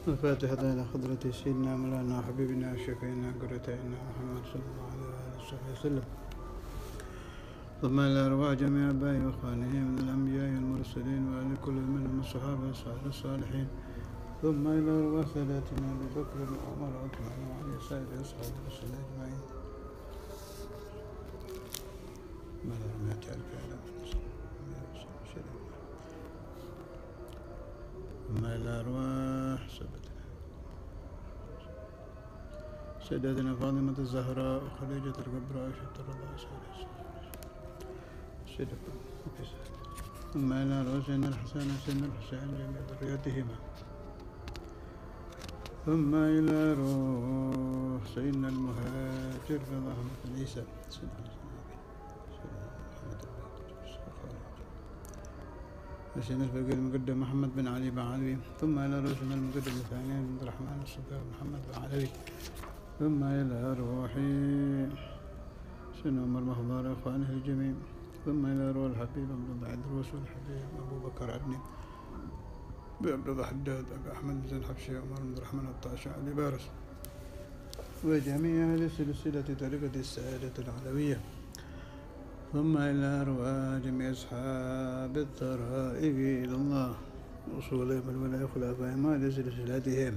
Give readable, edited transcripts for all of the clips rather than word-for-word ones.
الفاتحة إلى حضرة سيدنا مولانا حبيبنا وشفينا قرتنا محمد صلى الله عليه وسلم، ثم إلى أرواح جميع آبائه وإخوانه من الأنبياء والمرسلين وآل كل منهم الصحابة الصالحين، ثم إلى أرواح ساداتنا أبي بكر وعمر وعثمان وعلي سائر أصحاب الرسول أجمعين. ثم إلى أرواح سيدتنا فاطمة الزهراء وخديجة الكبرى وعائشة رضي الله ثم إلى أرواح سيدنا الحسن وسيدنا الحسين جميع ذريتهما، ثم إلى روح سيدنا المهاجر رضا أحمد عيسى سيدنا الفقيه المقدم محمد بن علي بن علوي، ثم إلى روح سيدنا المقدم الثاني عبد الرحمن الصقر محمد بن علوي، ثم إلى روح سيدنا عمر محضار إخوانه الجميع، ثم إلى روح الحبيب عبد الله عدروس والحبيب أبو بكر عدني بعبد الله حداد أبي أحمد بن الحبشي عمر بن الرحمن الطاشع علي بارس وجميع أهل سلسلة طريقة السعادة العلوية، ثم إلى أرواح جميع أصحاب الطرائق إلى الله وصولهم الولاء خلفائهم وأهل سلسلتهم،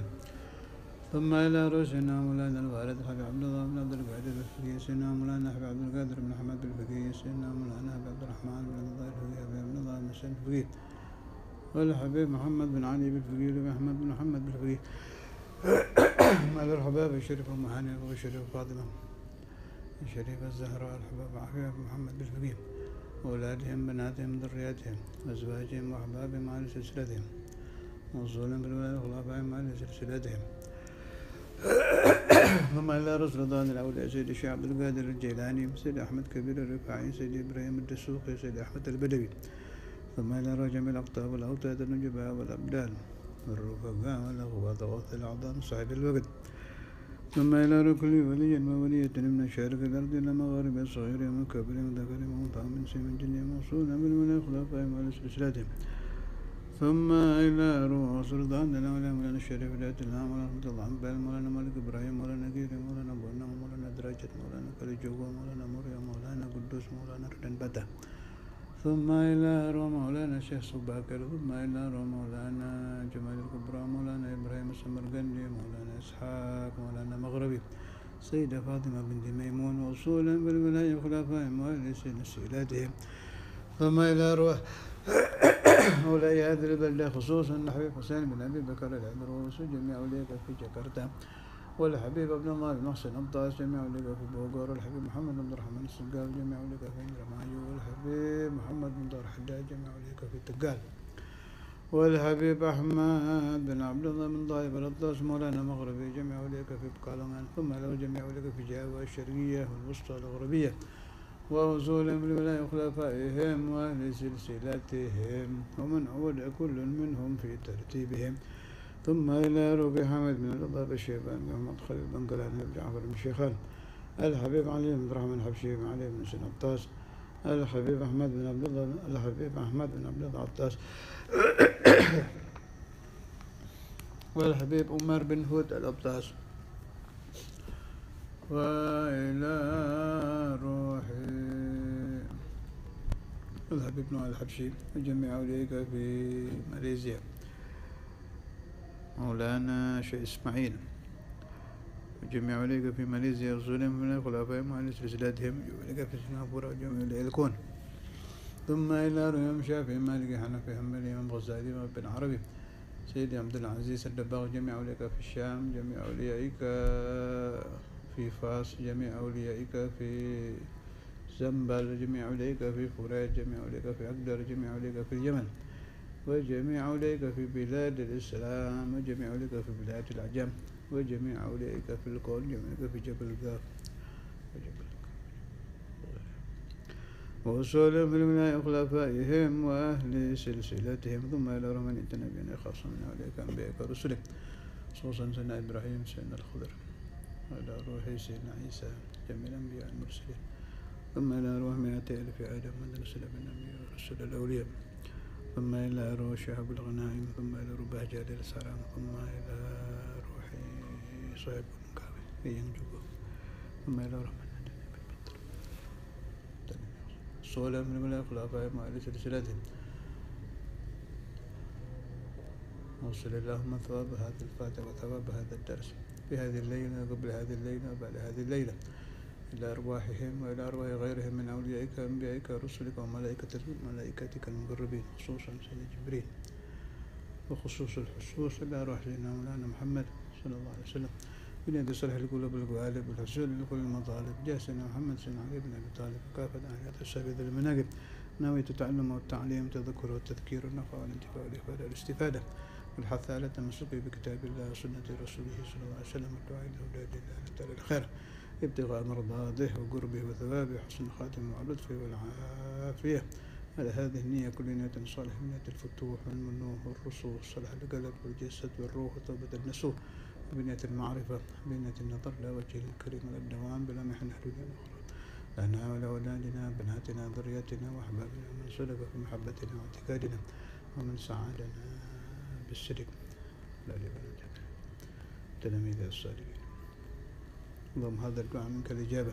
ثم إلى رسلنا مولانا الوالد حبيب عبد الله بن عبد القادر الفقيه، سيدنا مولانا حبيب عبد القادر بن أحمد الفقيه، سيدنا مولانا حبيب عبد الرحمن بن الله الفقيه، حبيب عبد الله بن سعد الفقيه، والحبيب محمد بن علي بالفقيه، وأحمد بن محمد بالفقيه، مع الحباب الشريف أم هاني والشريف فاطمة الشريف الزهراء، الحباب حبيب محمد بالفقيه، أولادهم بناتهم ذرياتهم أزواجهم وأحبابهم على سلسلتهم، موصولا بالولاء خلفائهم على سلسلتهم، ثم إلى رسول الله الأولياء سيدي الشيخ عبد القادر الجيلاني، سيدي أحمد كبير الرفاعي، سيدي إبراهيم الدسوقي، سيدي أحمد البدوي، ثم إلى جميع الأقطاب والأوتاد النجباء والأبدال والرفقاء والأخوات وغوث الأعظام صاحب الوقت، ثم إلى كل ولي وولية من مشارق الأرض إلى مغارب صغير وكبر وذكر وأنثى من سن من جن موصولا بالولاء خلفائهم وعلى سلسلتهم، ثم إلى روح سلطان الأولى مولانا الشريف الآية الله ورحمة الله عن مولانا مالك إبراهيم مولانا كيري مولانا بونا مولانا دراجة مولانا كالجوة مولانا مريم مولانا قدوس مولانا ردن بتا، ثم إلى روح مولانا الشيخ سباكر، ثم إلى روح مولانا جمال الكبرى مولانا إبراهيم السمرقندي مولانا إسحاق مولانا مغربي، سيدة فاطمة بنت ميمون وصولا بالولاية خلفائهم وأهل سلسلتهم، ثم إلى روح مولاي هذه البلدة خصوصا الحبيب حسين بن أبي بكر العدروس وجميع أولياء في جاكرتا، والحبيب عبد الله بن محسن أبطاس جميع أولياء في بوغور، والحبيب محمد بن الرحمن السقال جميع أولياء في رمايو، والحبيب محمد بن دار حداد جميع أولياء في تقال، والحبيب أحمد بن عبد الله بن طائف الأطلس مولانا مغربي جميع أولياء في بقالمان، ثم له جميع أولياء في جاوة الشرقية والوسطى الغربية، ووصولهم لولاء خلفائهم وأهل سلسلتهم، ومن عود كل منهم في ترتيبهم، ثم إلى روبي حمد بن الرضا الشيبان محمد خليل بن قلان بن جعفر بن شيخان، الحبيب علي بن الرحمن الحبشي بن علي بن سن عطاس، الحبيب أحمد بن عبد الله الحبيب أحمد بن عبد الله عطاس والحبيب عمر بن هود العطاس، وإلى روحي الحبيب نوح الحبشي وجميع أوليائك في ماليزيا مولانا شيخ إسماعيل وجميع أوليائك في ماليزيا رسولهم من خلفائهم وعلى سلسلتهم أوليائك في سنغافورة وجميع أولياء الكون، ثم إلى روح شافعي مالكي حنفي حنبلي إمام غزالي وابن عربي سيدي عبد العزيز الدباغ جميع أوليائك في الشام، جميع أوليائك في فاس، جميع أوليائك في زنبل، جميع أوليائك في فرات، جميع أوليائك في أقدر، جميع أوليائك في اليمن، وجميع أوليائك في بلاد الإسلام، وجميع أوليائك في بلاد العجم، وجميع أوليائك في الكون، جميع أوليائك في جبل القاف ووصولهم بالولاء خلفائهم وأهل سلسلتهم، ثم إلى رحمن نبينا خاصة من أولئك أنبيائك ورسلك خصوصا سيدنا إبراهيم سيدنا الخضر، وإلى روح سيدنا عيسى جميع الأنبياء المرسلين، ثم إلى روح 200 ألف آدم من رسل بالنبي ورسل الأولياء، ثم إلى روح شهاب الغنائم ثم إلى روح بهجة السلام ثم إلى روح صهيب بن كعب ينجبه ثم إلى روح صولة من الملائكة الخلفاء وعلى سلسلتهم وصل اللهم ثواب هذه الفاتحة وثواب هذا الدرس في هذه الليلة قبل هذه الليلة وبعد هذه الليلة إلى أرواحهم وإلى أرواح غيرهم من أوليائك وأنبيائك ورسلك وملائكتك المقربين خصوصا سيدنا جبريل وخصوص الحصوص إلى أرواح سيدنا مولانا محمد صلى الله عليه وسلم بنية صلح القلوب القوالب والحصول لكل المطالب جاه سيدنا محمد سيدنا علي بن أبي طالب كافة أهل السبيل المناقب نويت التعلم والتعليم والتذكر والتذكير والنفع والانتفاع والإفادة والاستفادة والحث على التمسك بكتاب الله وسنة رسوله صلى الله عليه وسلم والدعاء إلى الله تعالى الخير ابتغاء مرضاته وقربه وثوابه وحسن الخاتم ولطفه والعافية على هذه النية كل نية صالحة من نية الفتوح والمنوح والرسوخ صلاح القلب والجسد والروح وتوبة النسوح بنية المعرفة بنية النظر لا وجه الكريم ولا الدوام بلا محن الدنيا الأخرى لنا ولأولادنا بناتنا ذريتنا وأحبابنا ومن سلك في محبتنا واعتقادنا ومن سعادنا بالسلك لا لبنات تلاميذ الصالحين اللهم هذا الدعاء منك الإجابة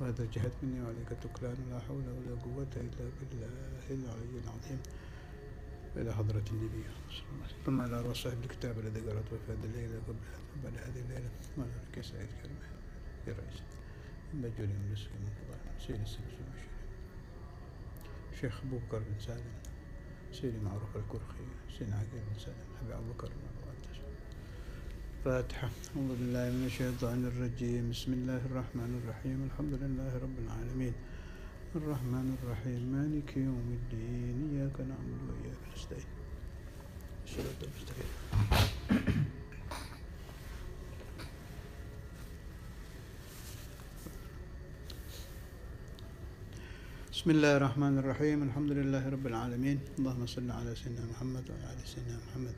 وهذا الجهد مني وعليك التكلان لا حول ولا قوة إلا بالله العلي العظيم إلى حضرة النبي صلى الله عليه وسلم ثم إلى أرواح صاحب الكتاب الذي قرأته في هذه الليلة قبل بعد هذه الليلة وعلى لك سعيد كلمة يا رئيس بجول يملسك من فضائل سيد السلسل المشير شيخ أبو بكر بن سالم سيدي معروف الكرخي سيدنا عقيل بن سالم أبي أبو بكر فاتحة أعوذ بالله من الشيطان الرجيم بسم الله الرحمن الرحيم الحمد لله رب العالمين الرحمن الرحيم مالك يوم الدين إياك نعبد وإياك نستعين الصراط المستقيم بسم الله الرحمن الرحيم الحمد لله رب العالمين اللهم صل على سيدنا محمد وعلى آل سيدنا محمد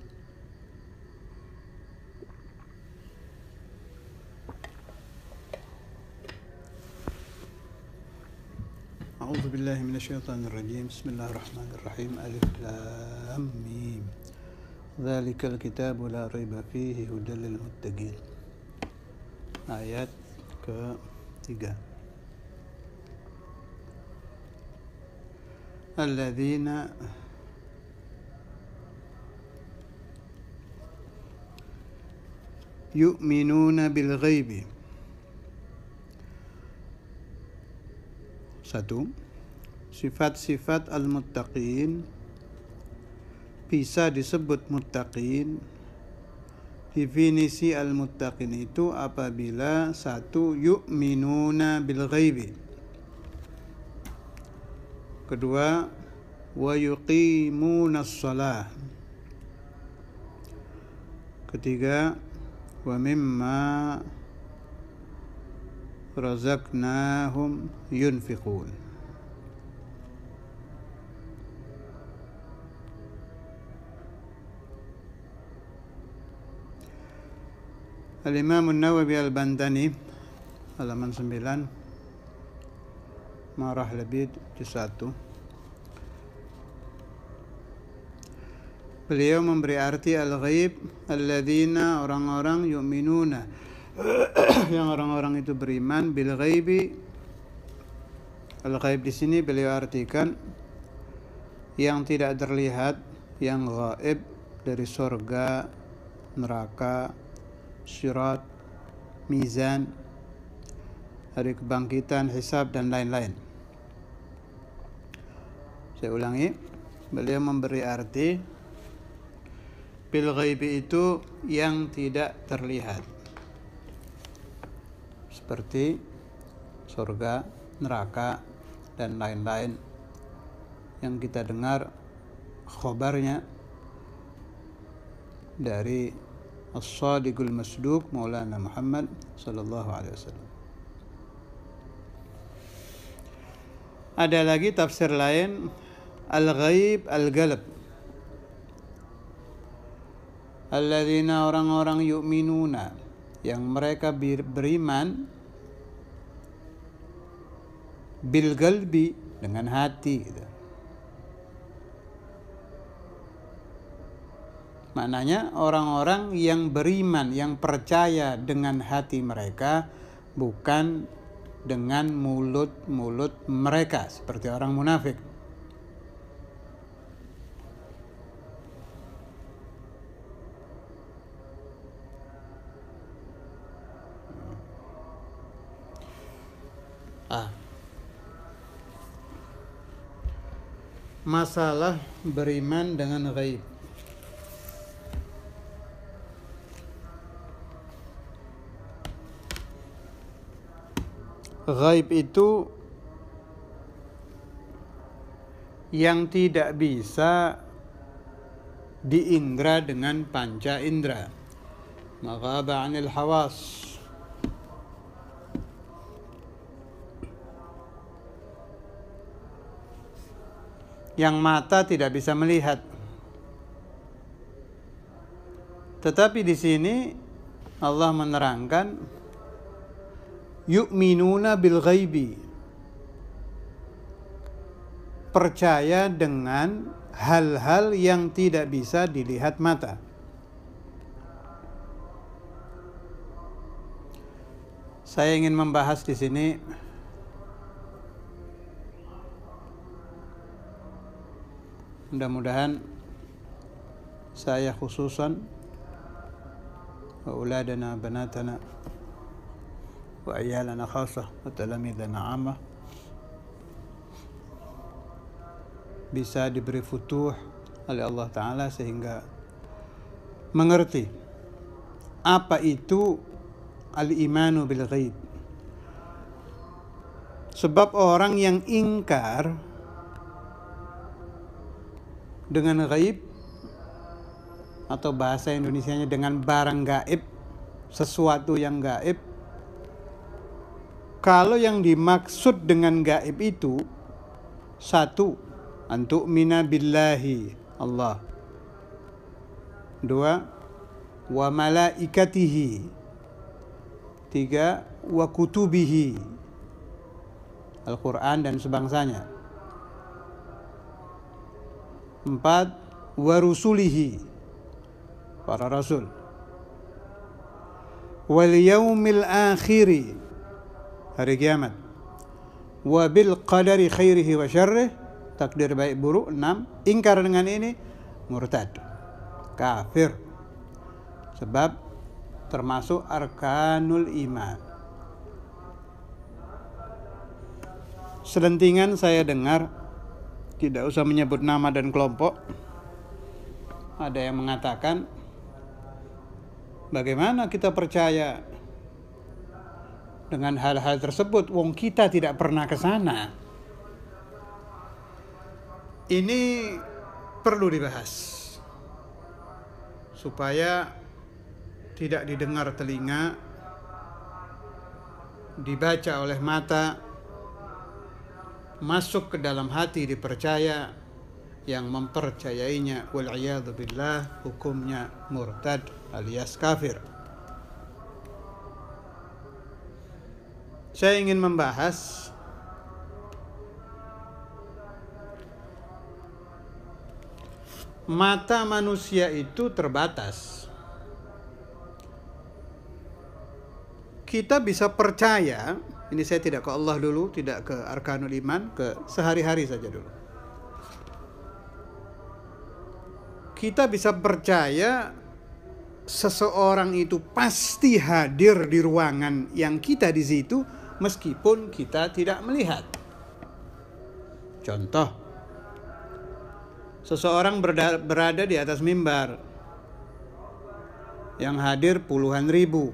أعوذ بالله من الشيطان الرجيم بسم الله الرحمن الرحيم ألف لام ميم ذلك الكتاب لا ريب فيه هدى للمتقين آيات ke-3 الذين يؤمنون بالغيب. 1. Sifat-sifat al-muttaqin bisa disebut muttaqin. Definisi al-muttaqin itu apabila 1. Yu'minuna bil ghaibi. 2. Wa yuqimuna shalah. 3. Wa mimma razaqnahum yunfiqun. Al-Imam An-Nawawi Al-Bantani halaman 9 Marah Labid juz 1. Beliau memberi arti al-ghaib alladzina orang-orang yu'minuna yang orang-orang itu beriman bil ghaibi. Al-ghaib di sini beliau artikan yang tidak terlihat, yang ghaib dari surga, neraka, sirat, mizan, hari kebangkitan, hisab dan lain-lain. Saya ulangi, beliau memberi arti bil ghaibi itu yang tidak terlihat, seperti surga, neraka, dan lain-lain yang kita dengar khabarnya dari As-Sadiqul Masduq Maulana Muhammad sallallahu alaihi wasallam. Ada lagi tafsir lain, al-ghaib al-galab. Alladzina orang-orang yu'minuna yang mereka beriman bil galbi dengan hati gitu. Maknanya orang-orang yang beriman, yang percaya dengan hati mereka, bukan dengan mulut-mulut mereka seperti orang munafik. Masalah beriman dengan ghaib. Ghaib itu yang tidak bisa diindra dengan panca indra. Maghaba 'anil hawas. Yang mata tidak bisa melihat. Tetapi di sini Allah menerangkan yu'minuna bil ghaibi, percaya dengan hal-hal yang tidak bisa dilihat mata. Saya ingin membahas di sini mudah-mudahan saya khususan wa auladana banatana wa ayalana khasah wa talamidana amah bisa diberi futuh oleh Allah Ta'ala sehingga mengerti apa itu al-imanu bil ghaib. Sebab orang yang ingkar dengan ghaib, atau bahasa Indonesianya dengan barang gaib, sesuatu yang gaib, kalau yang dimaksud dengan gaib itu satu, antu'mina billahi Allah, dua, wa malaikatihi, tiga, wa kutubihi, Al-Quran dan sebangsanya, empat, wa rusulihi, para rasul, wal yaumil akhiri, hari kiamat, wa bil qadari khairihi wa syarrih, takdir baik buruk. 6, ingkar dengan ini murtad, kafir, sebab termasuk arkanul iman. Selentingan saya dengar, tidak usah menyebut nama dan kelompok, ada yang mengatakan, bagaimana kita percaya dengan hal-hal tersebut, wong kita tidak pernah ke sana. Ini perlu dibahas supaya tidak didengar telinga, dibaca oleh mata, masuk ke dalam hati dipercaya, yang mempercayainya wal'iyadzu billah hukumnya murtad alias kafir. Saya ingin membahas mata manusia itu terbatas. Kita bisa percaya, ini saya tidak ke Allah dulu, tidak ke arkanul iman, ke sehari-hari saja dulu. Kita bisa percaya seseorang itu pasti hadir di ruangan yang kita di situ meskipun kita tidak melihat. Contoh, seseorang berada di atas mimbar yang hadir puluhan ribu.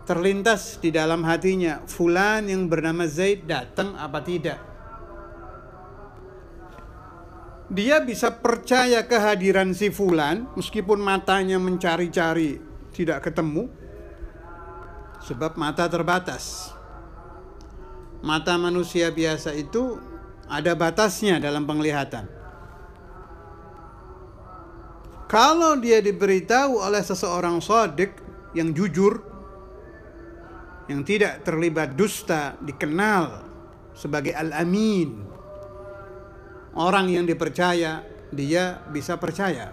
Terlintas di dalam hatinya, fulan yang bernama Zaid datang apa tidak? Dia bisa percaya kehadiran si fulan meskipun matanya mencari-cari tidak ketemu, sebab mata terbatas. Mata manusia biasa itu ada batasnya dalam penglihatan. Kalau dia diberitahu oleh seseorang shadiq yang jujur, yang tidak terlibat dusta, dikenal sebagai al-amin, orang yang dipercaya, dia bisa percaya.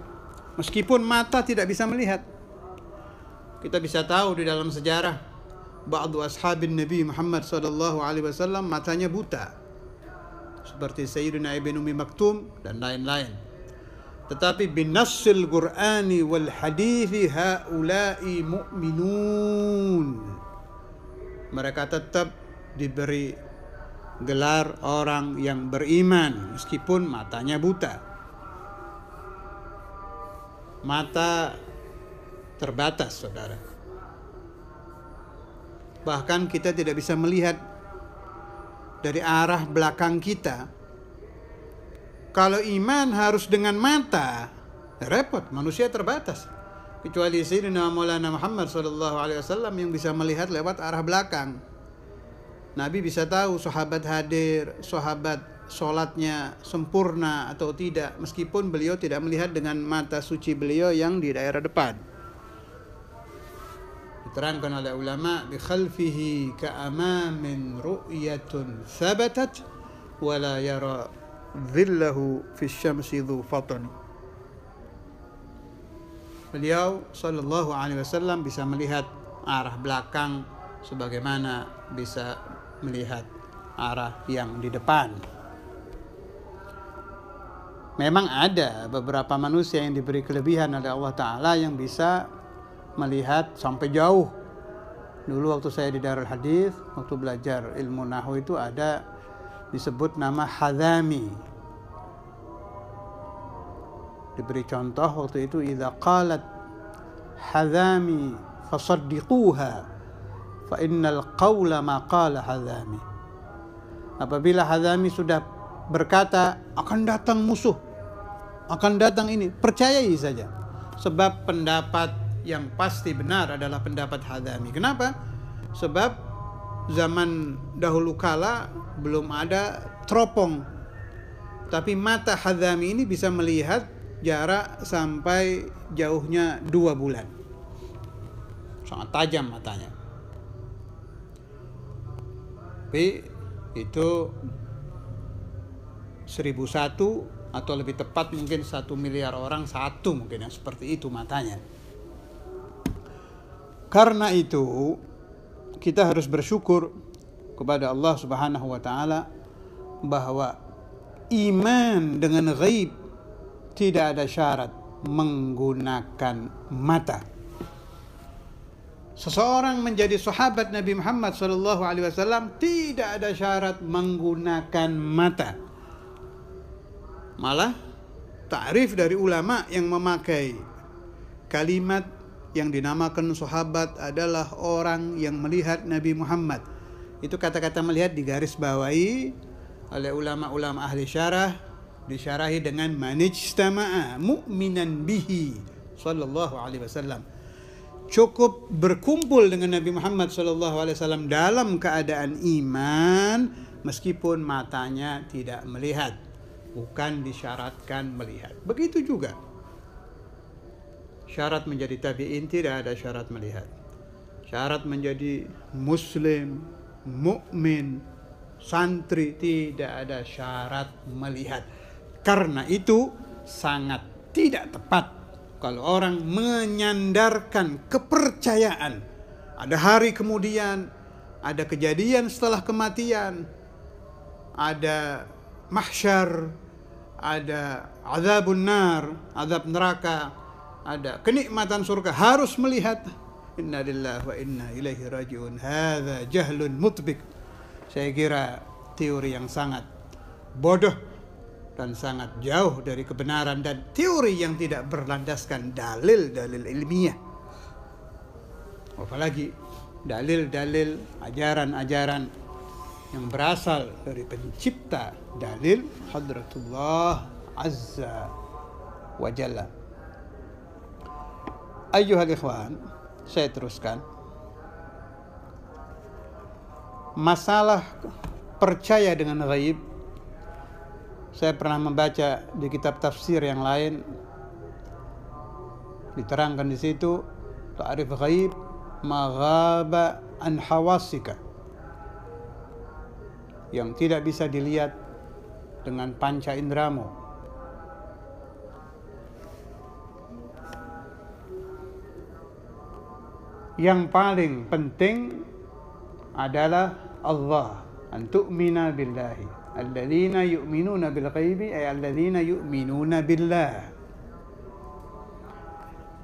Meskipun mata tidak bisa melihat. Kita bisa tahu di dalam sejarah ba'du ashabin Nabi Muhammad sallallahu alaihi wasallam matanya buta. Seperti Sayyidina Ibn Ummi Maktum dan lain-lain. Tetapi binassil Qur'ani wal hadithi haula'i mu'minun. Mereka tetap diberi gelar orang yang beriman meskipun matanya buta. Mata terbatas, saudara. Bahkan kita tidak bisa melihat dari arah belakang kita. Kalau iman harus dengan mata, repot, manusia terbatas. Kecuali Sayyidina Maulana Muhammad SAW yang bisa melihat lewat arah belakang. Nabi bisa tahu sahabat hadir, sahabat sholatnya sempurna atau tidak, meskipun beliau tidak melihat dengan mata suci beliau yang di daerah depan. Diterangkan oleh ulama, bi khalfihi ka'amamin ru'yatun thabatat wa la yara dhillahu fi syamsi dhu fatan. Beliau sallallahu alaihi wasallam bisa melihat arah belakang sebagaimana bisa melihat arah yang di depan. Memang ada beberapa manusia yang diberi kelebihan oleh Allah Ta'ala yang bisa melihat sampai jauh. Dulu waktu saya di Darul Hadis, waktu belajar ilmu nahwu itu ada disebut nama Hadami. Diberi contoh waktu itu, idza qalat Hadami fasaddiquha fa innal qawla ma qala Hadami. Apabila Hadami sudah berkata akan datang musuh, akan datang ini, percayai saja, sebab pendapat yang pasti benar adalah pendapat Hadami. Kenapa? Sebab zaman dahulu kala belum ada teropong, tapi mata Hadami ini bisa melihat jarak sampai jauhnya 2 bulan. Sangat tajam matanya. Tapi itu 1001 atau lebih tepat mungkin 1 miliar orang satu mungkin yang seperti itu matanya. Karena itu kita harus bersyukur kepada Allah Subhanahu wa taala bahwa iman dengan ghaib tidak ada syarat menggunakan mata. Seseorang menjadi sahabat Nabi Muhammad SAW tidak ada syarat menggunakan mata. Malah ta'rif dari ulama yang memakai kalimat yang dinamakan sahabat adalah orang yang melihat Nabi Muhammad. Itu kata-kata melihat digaris bawahi oleh ulama-ulama ahli syarah, disyarahi dengan manijtama'a mu'minan bihi sallallahu alaihi wasallam. Cukup berkumpul dengan Nabi Muhammad SAW dalam keadaan iman meskipun matanya tidak melihat, bukan disyaratkan melihat. Begitu juga syarat menjadi tabi'in tidak ada syarat melihat. Syarat menjadi muslim, mukmin, santri tidak ada syarat melihat. Karena itu sangat tidak tepat kalau orang menyandarkan kepercayaan. Ada hari kemudian, ada kejadian setelah kematian, ada mahsyar, ada azabun nar, azab neraka, ada kenikmatan surga, harus melihat. Inna lillahi wa inna ilaihi raji'un. Hadza jahlun mutbik. Saya kira teori yang sangat bodoh dan sangat jauh dari kebenaran, dan teori yang tidak berlandaskan dalil-dalil ilmiah. Apalagi dalil-dalil ajaran-ajaran yang berasal dari pencipta dalil, Hadratullah Azza wa Jalla. Ayyuhal ikhwan, saya teruskan. Masalah percaya dengan ghaib, saya pernah membaca di kitab tafsir yang lain, diterangkan di situ ta'rif ghaib ma ghaba an hawasika, yang tidak bisa dilihat dengan panca indramu. yang paling penting adalah Allah, an tu'mina billahi. Alladzina yu'minuna bil ghaibi ay alladzina yu'minuna billah.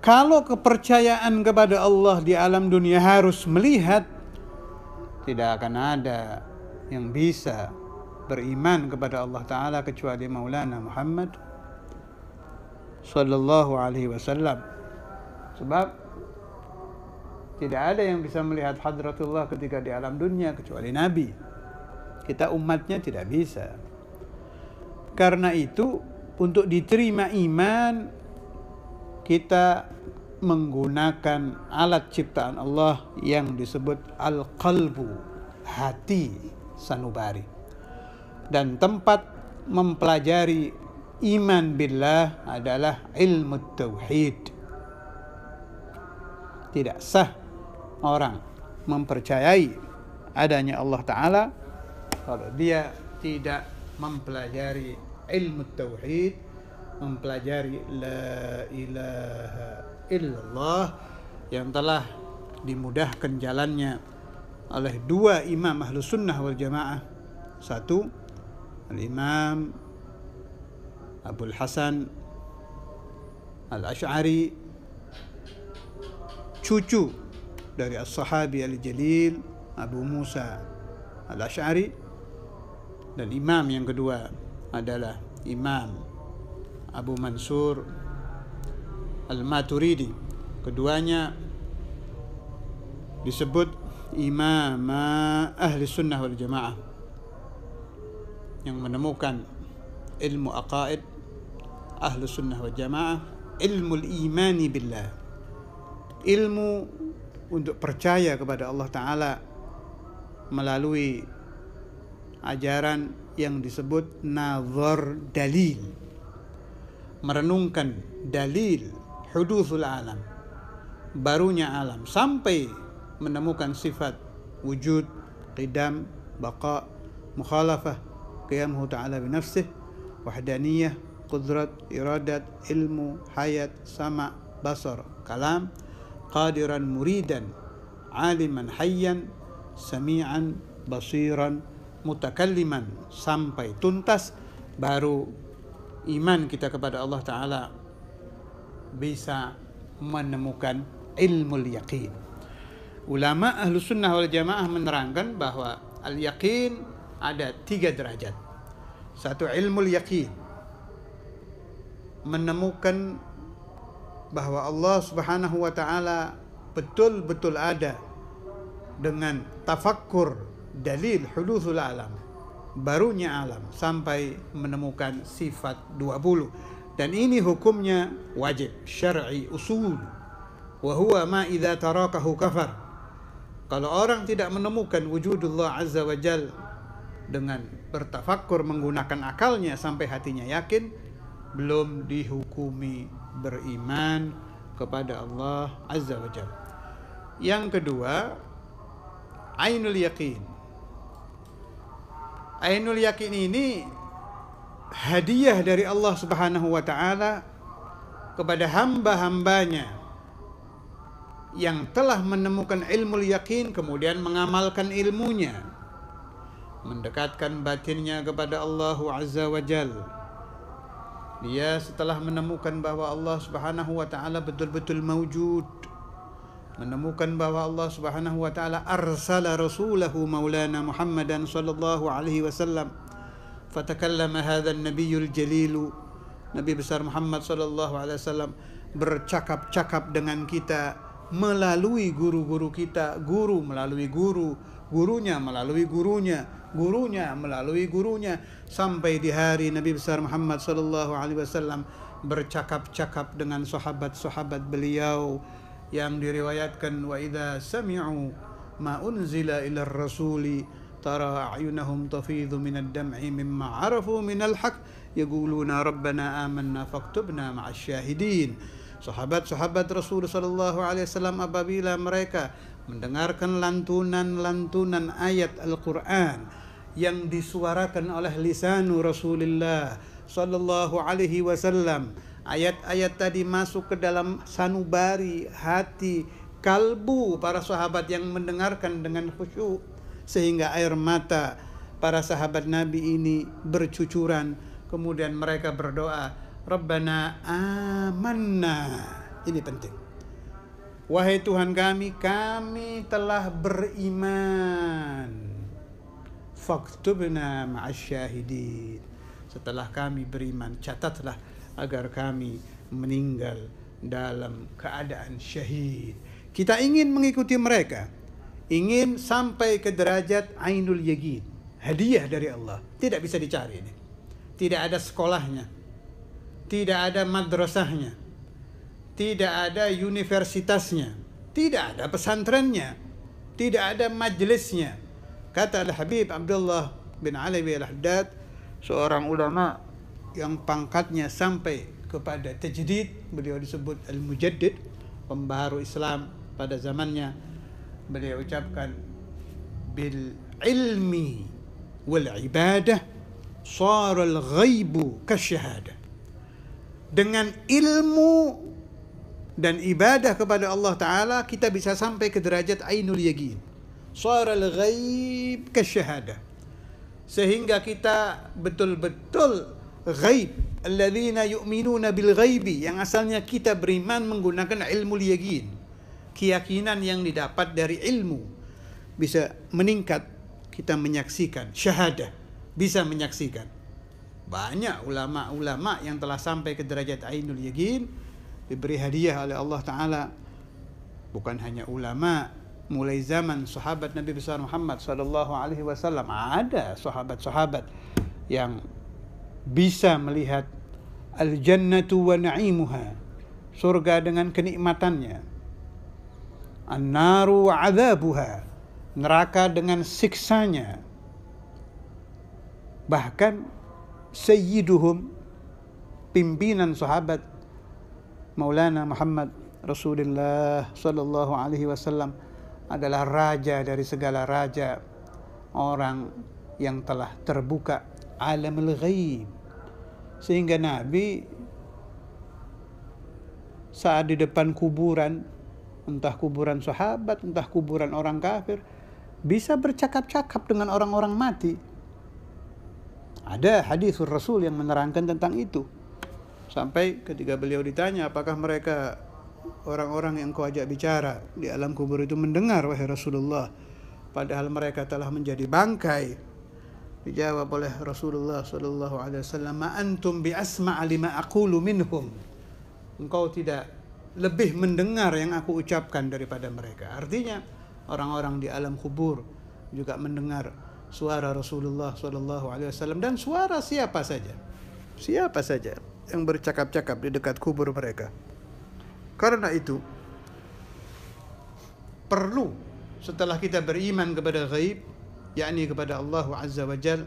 Kalau kepercayaan kepada Allah di alam dunia harus melihat, tidak akan ada yang bisa beriman kepada Allah Ta'ala kecuali Maulana Muhammad Sallallahu Alaihi Wasallam. Sebab tidak ada yang bisa melihat hadratullah ketika di alam dunia kecuali Nabi. Kita umatnya tidak bisa. Karena itu untuk diterima iman, kita menggunakan alat ciptaan Allah yang disebut al-qalbu, hati sanubari. Dan tempat mempelajari iman billah adalah ilmu tauhid. Tidak sah orang mempercayai adanya Allah Ta'ala kalau dia tidak mempelajari ilmu tauhid, mempelajari la ilaha illallah yang telah dimudahkan jalannya oleh dua imam Ahlus Sunnah wal Jamaah. Satu, Al-Imam Abul Hasan Al-Ash'ari, cucu dari as-sahabi al-jalil Abu Musa Al-Ash'ari, dan imam yang kedua adalah Imam Abu Mansur Al-Maturidi. Keduanya disebut imam ahli sunnah wal jamaah yang menemukan ilmu aqaid ahli sunnah wal jamaah, ilmu imani billah, ilmu untuk percaya kepada Allah Ta'ala melalui ajaran yang disebut nazar dalil, merenungkan dalil hudusul alam, barunya alam, sampai menemukan sifat wujud, qidam, baqa, mukhalafah, qiyamuhu ta'ala binafsih, wahdaniyah, qudrat, iradat, ilmu, hayat, sama, basar, kalam, qadiran muridan, aliman hayyan, sami'an basiran, mutakalliman, sampai tuntas baru iman kita kepada Allah Ta'ala bisa menemukan ilmu yaqin. Ulama Ahlus Sunnah wal Jamaah menerangkan bahwa al-yaqin ada 3 derajat. Satu, ilmu yaqin, menemukan bahwa Allah Subhanahu wa Ta'ala betul-betul ada dengan tafakkur dalil hudusul alam, barunya alam, sampai menemukan sifat 20. Dan ini hukumnya wajib syar'i usul, wa huwa ma idza tarakahu kafar. Kalau orang tidak menemukan wujudullah azza wa jal dengan bertafakkur menggunakan akalnya sampai hatinya yakin, belum dihukumi beriman kepada Allah azza wa jal. Yang kedua, ainul yaqin. Ainul yaqin ini hadiah dari Allah Subhanahu wa Ta'ala kepada hamba-hambanya yang telah menemukan ilmu yakin kemudian mengamalkan ilmunya, mendekatkan batinnya kepada Allah Azza wa Jal. Dia setelah menemukan bahwa Allah Subhanahu wa Ta'ala betul-betul mawjud, menemukan bahwa Allah Subhanahu wa Ta'ala arsala rasulahu maulana Muhammadan sallallahu alaihi wasallam, fatakallama hadzal nabiyul jalil, Nabi besar Muhammad sallallahu alaihi wasallam bercakap-cakap dengan kita melalui guru-guru kita, guru melalui guru, gurunya melalui gurunya, gurunya melalui gurunya, sampai di hari Nabi besar Muhammad sallallahu alaihi wasallam bercakap-cakap dengan sahabat-sahabat beliau yang diriwayatkan, wa idza sami'u ma unzila ila rasuli tara a'yunahum tafidhu minad dam'i mimma 'arafu minal haqq yaquluna rabbana amanna faktubna ma'asy syahidin. Sahabat-sahabat Rasul sallallahu alaihi wasallam apabila mereka mendengarkan lantunan-lantunan ayat Al-Qur'an yang disuarakan oleh lisan Rasulullah sallallahu alaihi wasallam, ayat-ayat tadi masuk ke dalam sanubari hati kalbu para sahabat yang mendengarkan dengan khusyuk, sehingga air mata para sahabat Nabi ini bercucuran. Kemudian mereka berdoa, Rabbana amanna. Ini penting. Wahai Tuhan kami telah beriman. Faktubna ma'asyahidin. Setelah kami beriman, catatlah agar kami meninggal dalam keadaan syahid. Kita ingin mengikuti mereka, ingin sampai ke derajat ainul yaqin, hadiah dari Allah. Tidak bisa dicari ini. Tidak ada sekolahnya, tidak ada madrasahnya, tidak ada universitasnya, tidak ada pesantrennya, tidak ada majelisnya. Kata Al-Habib Abdullah bin Alawi Al-Haddad, seorang ulama yang pangkatnya sampai kepada tajdid, beliau disebut Al-Mujaddid, pembaharu Islam pada zamannya. Beliau ucapkan, bil ilmi wal ibadah shara al-ghaibu kasyahadah. Dengan ilmu dan ibadah kepada Allah Ta'ala, kita bisa sampai ke derajat ainul yaqin. Shara al-ghaib kasyahadah. Sehingga kita betul-betul ghaib, alladzina yu'minuna bil ghaibi, yang asalnya kita beriman menggunakan ilmu yaqin, keyakinan yang didapat dari ilmu, bisa meningkat, kita menyaksikan syahadah, bisa menyaksikan. Banyak ulama-ulama yang telah sampai ke derajat ainul yaqin, diberi hadiah oleh Allah Ta'ala. Bukan hanya ulama, mulai zaman sahabat Nabi besar Muhammad sallallahu alaihi wasallam, ada sahabat-sahabat yang bisa melihat al-jannatu wa na'imuha, surga dengan kenikmatannya, an-naru wa 'adzabuha, neraka dengan siksanya. Bahkan sayyiduhum, pimpinan sahabat Maulana Muhammad Rasulullah sallallahu alaihi wasallam, adalah raja dari segala raja, orang yang telah terbuka alamul ghaib. Sehingga Nabi saat di depan kuburan, entah kuburan sahabat, entah kuburan orang kafir, bisa bercakap-cakap dengan orang-orang mati. Ada hadis Rasul yang menerangkan tentang itu. Sampai ketika beliau ditanya, apakah mereka orang-orang yang kau ajak bicara di alam kubur itu mendengar, wahai Rasulullah, padahal mereka telah menjadi bangkai? Dijawab oleh Rasulullah sallallahu alaihi wasallam, ma antum bi asma'a lima aqulu minhum. Engkau tidak lebih mendengar yang aku ucapkan daripada mereka. Artinya orang-orang di alam kubur juga mendengar suara Rasulullah sallallahu alaihi wasallam, dan suara siapa saja yang bercakap-cakap di dekat kubur mereka. Karena itu perlu, setelah kita beriman kepada ghaib, yakni kepada Allah Azza wa Jal,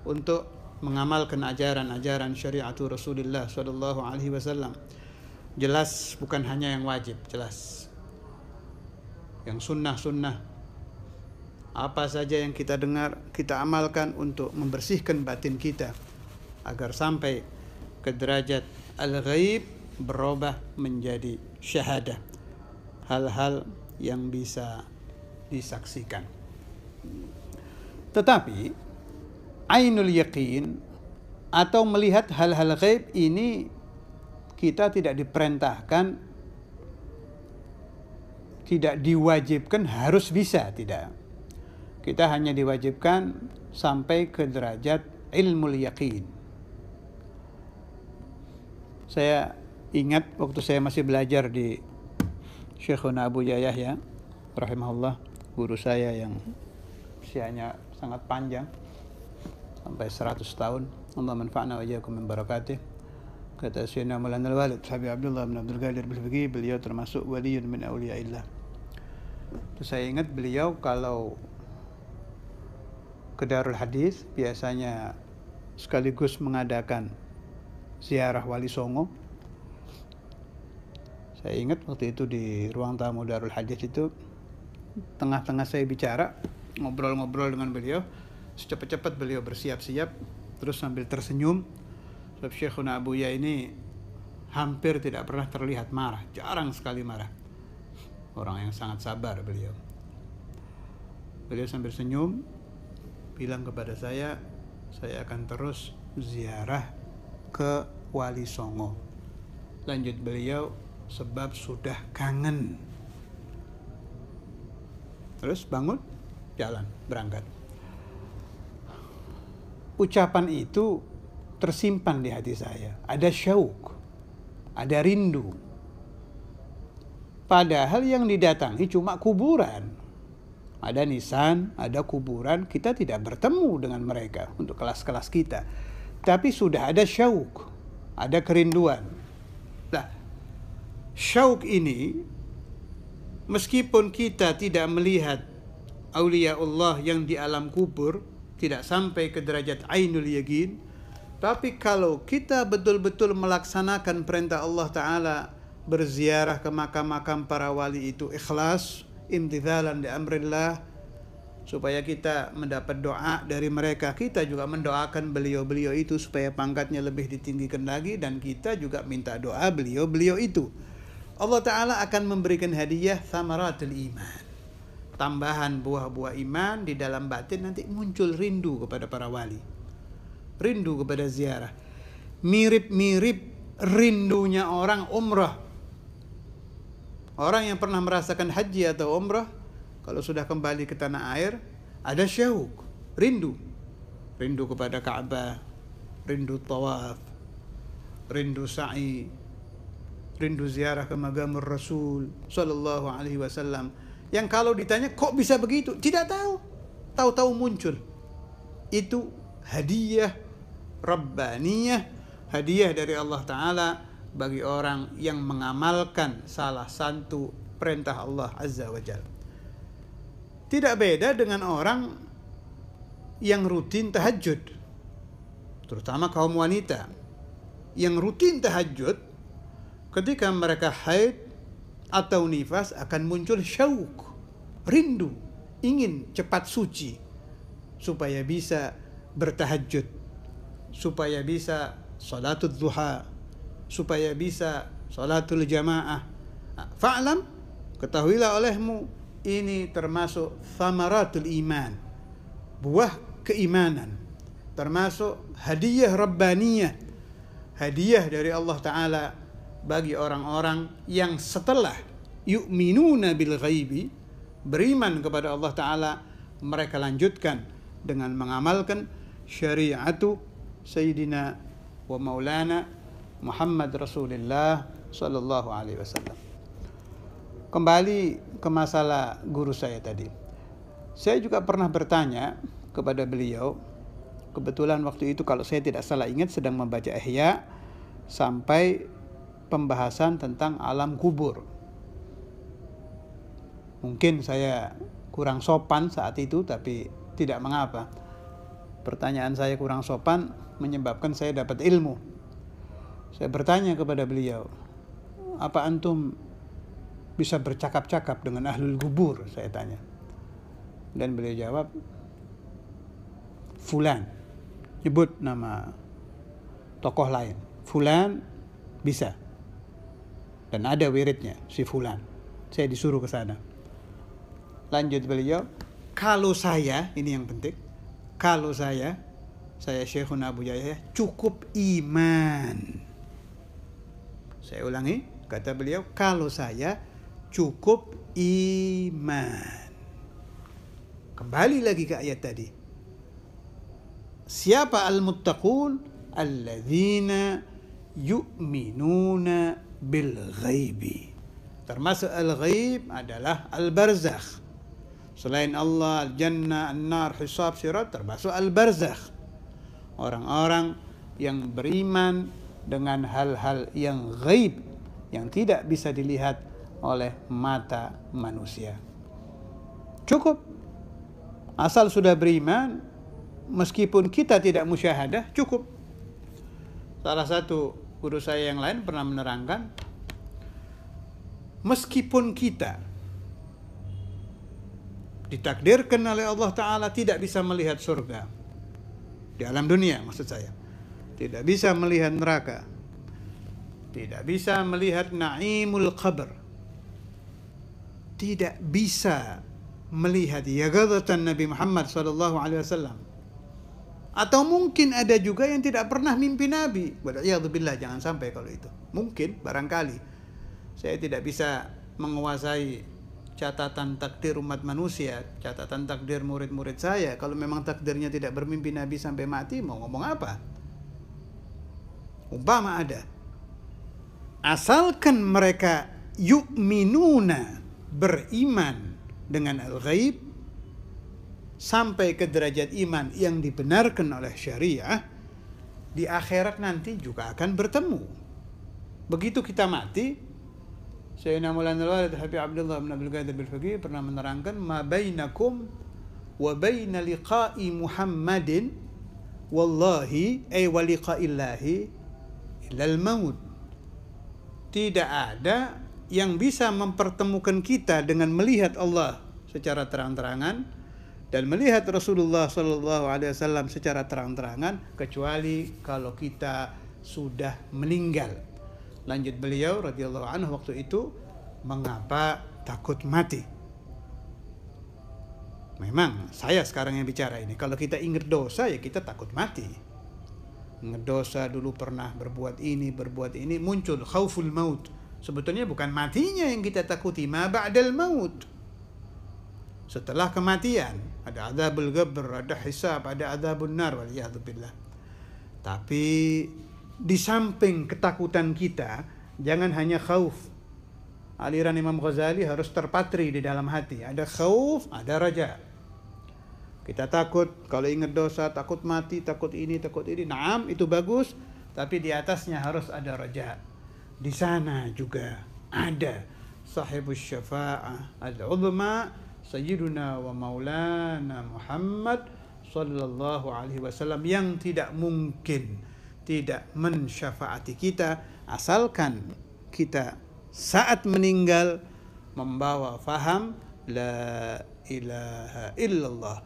untuk mengamalkan ajaran-ajaran syariatul Rasulullah sallallahu alaihi wasallam. Jelas bukan hanya yang wajib, jelas yang sunnah-sunnah. Apa saja yang kita dengar, kita amalkan untuk membersihkan batin kita agar sampai ke derajat al-ghaib, berubah menjadi syahadah, hal-hal yang bisa disaksikan. Tetapi ainul yaqin atau melihat hal-hal ghaib ini, kita tidak diperintahkan, tidak diwajibkan harus bisa, tidak. Kita hanya diwajibkan sampai ke derajat ilmul yaqin. Saya ingat waktu saya masih belajar di Syekhuna Abu Yahya rahimahullah, guru saya yang usianya sangat panjang sampai 100 tahun, Allah manfa'na wa iyyakum min barakatih. Kata Sayyidina Maulana Al-Walid Habib Abdullah bin Abdul Qadir Al-Fiqi, beliau termasuk waliyun min awliyaillah. Terus saya ingat beliau kalau ke Darul Hadis biasanya sekaligus mengadakan ziarah Wali Songo. Saya ingat waktu itu di ruang tamu Darul Hadis itu, tengah-tengah saya bicara, ngobrol-ngobrol dengan beliau, secepat-cepat beliau bersiap-siap, terus sambil tersenyum. Sebab Syekhuna Abuya ini hampir tidak pernah terlihat marah, jarang sekali marah. Orang yang sangat sabar beliau. Beliau sambil senyum bilang kepada saya akan terus ziarah ke Wali Songo. Lanjut beliau, sebab sudah kangen. Terus bangun, jalan, berangkat. Ucapan itu tersimpan di hati saya. Ada syauk, ada rindu. Padahal yang didatangi cuma kuburan. Ada nisan, ada kuburan, kita tidak bertemu dengan mereka untuk kelas-kelas kita. Tapi sudah ada syauk, ada kerinduan. Nah, syauk ini, meskipun kita tidak melihat aulia Allah yang di alam kubur, tidak sampai ke derajat ainul yaqin, tapi kalau kita betul-betul melaksanakan perintah Allah Ta'ala, berziarah ke makam-makam para wali itu ikhlas, imtithalan di amrillah, supaya kita mendapat doa dari mereka. Kita juga mendoakan beliau-beliau itu supaya pangkatnya lebih ditinggikan lagi, dan kita juga minta doa beliau-beliau itu. Allah Ta'ala akan memberikan hadiah thamaratul iman, tambahan buah-buah iman di dalam batin. Nanti muncul rindu kepada para wali, rindu kepada ziarah. Mirip-mirip rindunya orang umrah. Orang yang pernah merasakan haji atau umrah, kalau sudah kembali ke tanah air, ada syauk, rindu. Rindu kepada Ka'bah, rindu tawaf, rindu sa'i, rindu ziarah ke magamur Rasul sallallahu alaihi wasallam. Yang kalau ditanya kok bisa begitu, tidak tahu. Tahu-tahu muncul. Itu hadiah rabbaniyah, hadiah dari Allah Ta'ala bagi orang yang mengamalkan salah satu perintah Allah Azza wa Jalla. Tidak beda dengan orang yang rutin tahajud, terutama kaum wanita yang rutin tahajud. Ketika mereka haid atau nifas akan muncul syauk, rindu, ingin cepat suci supaya bisa bertahajud, supaya bisa salatul duha, supaya bisa salatul jamaah. Fa'lam, ketahuilah olehmu, ini termasuk thamaratul iman, buah keimanan, termasuk hadiah rabbaniyah, hadiah dari Allah Ta'ala bagi orang-orang yang setelah yu'minuna bil ghaibi, beriman kepada Allah Ta'ala, mereka lanjutkan dengan mengamalkan syariatu Sayyidina wa Maulana Muhammad Rasulullah sallallahu alaihi wasallam. Kembali ke masalah guru saya tadi. Saya juga pernah bertanya kepada beliau. Kebetulan waktu itu kalau saya tidak salah ingat sedang membaca Ihya sampai pembahasan tentang alam kubur. Mungkin saya kurang sopan saat itu, tapi tidak mengapa. Pertanyaan saya kurang sopan menyebabkan saya dapat ilmu. Saya bertanya kepada beliau, apa antum bisa bercakap-cakap dengan ahlul kubur? Saya tanya. Dan beliau jawab, fulan, nyebut nama tokoh lain, fulan bisa, dan ada wiridnya si fulan. Saya disuruh ke sana. Lanjut beliau, kalau saya, ini yang penting, kalau saya Syekhuna Abu Yahya cukup iman. Saya ulangi, kata beliau, kalau saya cukup iman. Kembali lagi ke ayat tadi. Siapa al-muttaqun? Alladzina yu'minuna bil ghaibi. Termasuk al-ghaib adalah al-barzakh. Selain Allah, al-jannah, an-nar, hisab, sirat, termasuk al-barzakh. Orang-orang yang beriman dengan hal-hal yang ghaib, yang tidak bisa dilihat oleh mata manusia. Cukup. Asal sudah beriman, meskipun kita tidak musyahadah, cukup. Salah satu guru saya yang lain pernah menerangkan, meskipun kita ditakdirkan oleh Allah Ta'ala tidak bisa melihat surga, di alam dunia maksud saya, tidak bisa melihat neraka, tidak bisa melihat na'imul qabr, tidak bisa melihat yaqadzatan Nabi Muhammad SAW. Atau mungkin ada juga yang tidak pernah mimpi Nabi. Wal'iyadzubillah, jangan sampai kalau itu. Mungkin, barangkali. Saya tidak bisa menguasai catatan takdir umat manusia, catatan takdir murid-murid saya. Kalau memang takdirnya tidak bermimpi Nabi sampai mati, mau ngomong apa? Umpama ada. Asalkan mereka yu'minuna, beriman dengan al-ghaib, sampai ke derajat iman yang dibenarkan oleh syariah, di akhirat nanti juga akan bertemu. Begitu kita mati, Sayyidina Maulana Al-Walid Habib Abdullah bin Abdul Qadir Bil-Faqih pernah menerangkan, ma bainakum wa baina liqa'i Muhammadin wallahi ay wa liqa'illahi illal maut. Tidak ada yang bisa mempertemukan kita dengan melihat Allah secara terang-terangan dan melihat Rasulullah SAW secara terang-terangan, kecuali kalau kita sudah meninggal. Lanjut beliau radhiyallahu anhu waktu itu, mengapa takut mati? Memang saya sekarang yang bicara ini. Kalau kita ingat dosa, ya kita takut mati. Ingat dosa, dulu pernah berbuat ini, muncul khauful maut. Sebetulnya bukan matinya yang kita takuti, ma ba'dal maut. Setelah kematian, ada adzabul qabr, ada hisab, ada adzabun nar, waliyadzubillah. Tapi di samping ketakutan kita, jangan hanya khauf. Aliran Imam Ghazali harus terpatri di dalam hati. Ada khauf, ada raja. Kita takut, kalau ingat dosa, takut mati, takut ini. Naam, itu bagus. Tapi di atasnya harus ada raja. Di sana juga ada sahibus syafa'ah al-uzma, Sayyiduna wa Maulana Muhammad sallallahu alaihi wasallam, yang tidak mungkin tidak mensyafaati kita asalkan kita saat meninggal membawa faham la ilaha illallah,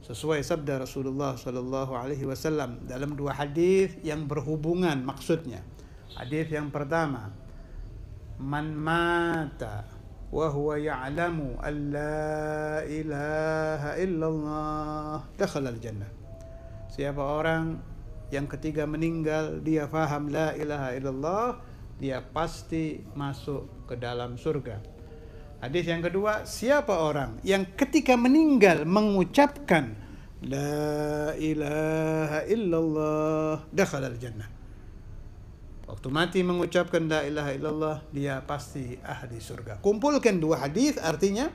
sesuai sabda Rasulullah sallallahu alaihi wasallam dalam dua hadis yang berhubungan maksudnya. Hadis yang pertama, man mata wa huwa ya'lamu an la ilaha illallah dakhala al-jannah. Siapa orang yang ketiga meninggal dia faham la ilaha illallah, dia pasti masuk ke dalam surga. Hadis yang kedua, siapa orang yang ketika meninggal mengucapkan la ilaha illallah dakhala al-jannah. Waktu mati mengucapkan la ilaha illallah, dia pasti ahli surga. Kumpulkan dua hadis, artinya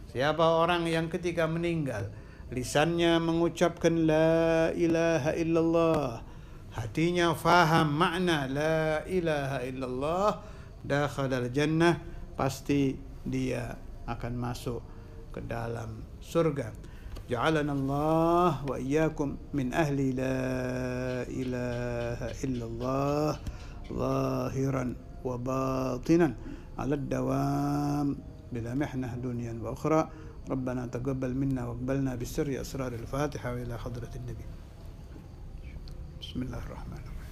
siapa orang yang ketika meninggal lisannya mengucapkan la ilaha illallah, hatinya faham makna la ilaha illallah, dakhala al-jannah, pasti dia akan masuk ke dalam surga. Ja'alana Allah wa iyyakum min ahli la ilaha illallah ظاهرا وباطنا على الدوام بلا محنة دنيا وأخرى. ربنا تقبل منا واقبلنا بالسر أسرار الفاتحة وإلى حضرة النبي. بسم الله الرحمن الرحيم.